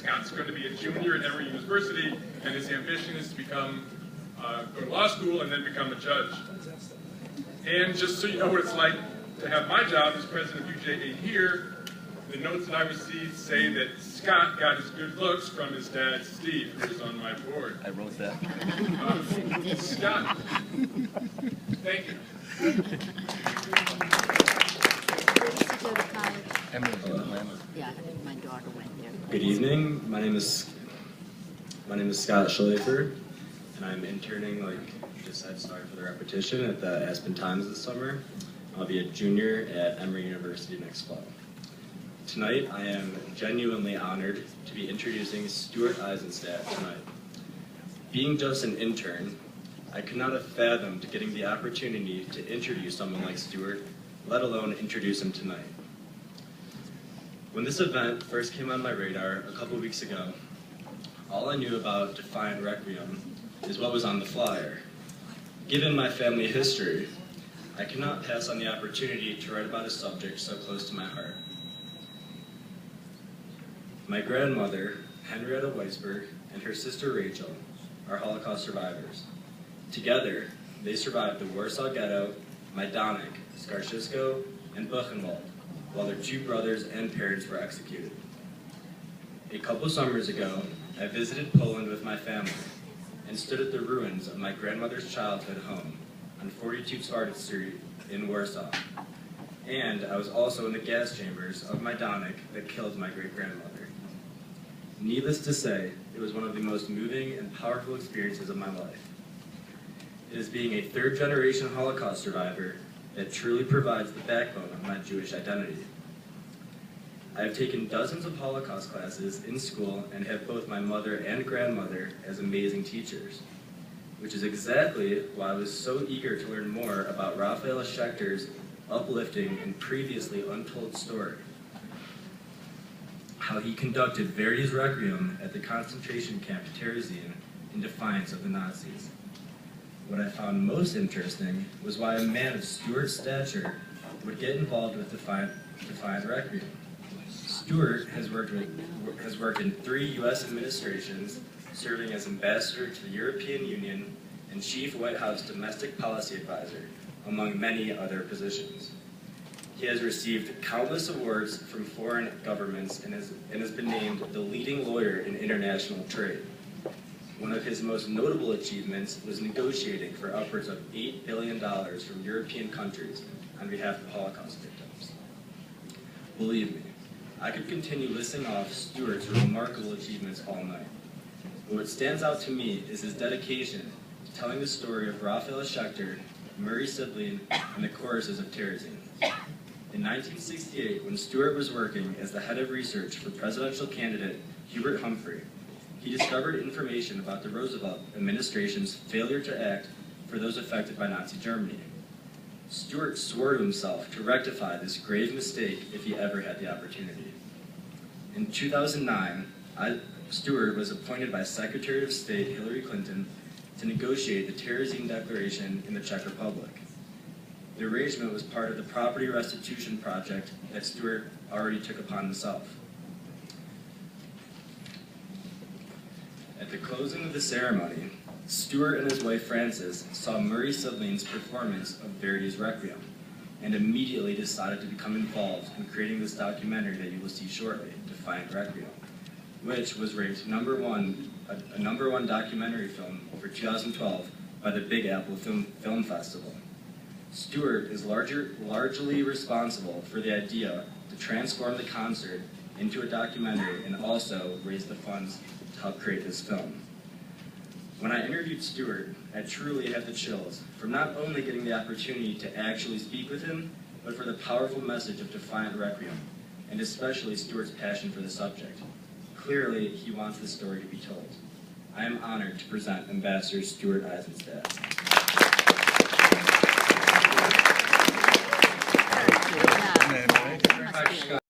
Scott's going to be a junior at Emory University, and his ambition is to become, go to law school and then become a judge. And just so you know what it's like to have my job as president of UJA here, the notes that I received say that Scott got his good looks from his dad, Steve, who is on my board. I wrote that. Scott, thank you. Yeah, my daughter went there. Good evening. My name is Scott Schleifer, and I'm interning, like just said, sorry for the repetition, at the Aspen Times this summer. I'll be a junior at Emory University next fall. Tonight, I am genuinely honored to be introducing Stuart Eisenstadt tonight. Being just an intern, I could not have fathomed getting the opportunity to introduce someone like Stuart, let alone introduce him tonight. When this event first came on my radar a couple weeks ago, all I knew about Defiant Requiem is what was on the flyer. Given my family history, I cannot pass on the opportunity to write about a subject so close to my heart. My grandmother, Henrietta Weisberg, and her sister Rachel are Holocaust survivors. Together, they survived the Warsaw Ghetto, Majdanek, Skarczysko, and Buchenwald, while their two brothers and parents were executed. A couple summers ago, I visited Poland with my family and stood at the ruins of my grandmother's childhood home on 42 Twardy Street in Warsaw. And I was also in the gas chambers of Majdanek that killed my great-grandmother. Needless to say, it was one of the most moving and powerful experiences of my life. It is being a third-generation Holocaust survivor that truly provides the backbone of my Jewish identity. I have taken dozens of Holocaust classes in school and have both my mother and grandmother as amazing teachers, which is exactly why I was so eager to learn more about Raphael Schechter's uplifting and previously untold story, how he conducted Verdi's Requiem at the concentration camp Terezin in defiance of the Nazis. What I found most interesting was why a man of Stuart's stature would get involved with Defiant Requiem. Stuart has worked in 3 U.S. administrations, serving as ambassador to the European Union and chief White House domestic policy advisor, among many other positions. He has received countless awards from foreign governments and has been named the leading lawyer in international trade. One of his most notable achievements was negotiating for upwards of $8 billion from European countries on behalf of Holocaust victims. Believe me, I could continue listing off Stuart's remarkable achievements all night. But what stands out to me is his dedication to telling the story of Raphael Schechter, Murray Sibley, and the choruses of Terezin. In 1968, when Stuart was working as the head of research for presidential candidate Hubert Humphrey, he discovered information about the Roosevelt administration's failure to act for those affected by Nazi Germany. Stuart swore to himself to rectify this grave mistake if he ever had the opportunity. In 2009, Stuart was appointed by Secretary of State Hillary Clinton to negotiate the Terezin Declaration in the Czech Republic. The arrangement was part of the property restitution project that Stuart already took upon himself. At the closing of the ceremony, Stuart and his wife Frances saw Murray Sibling's performance of Verdi's Requiem and immediately decided to become involved in creating this documentary that you will see shortly, Defiant Requiem, which was ranked a number one documentary film for 2012 by the Big Apple Film Festival. Stuart is largely responsible for the idea to transform the concert into a documentary and also raise the funds to help create this film. When I interviewed Stuart, I truly had the chills from not only getting the opportunity to actually speak with him, but for the powerful message of Defiant Requiem, and especially Stuart's passion for the subject. Clearly, he wants this story to be told. I am honored to present Ambassador Stuart Eisenstadt.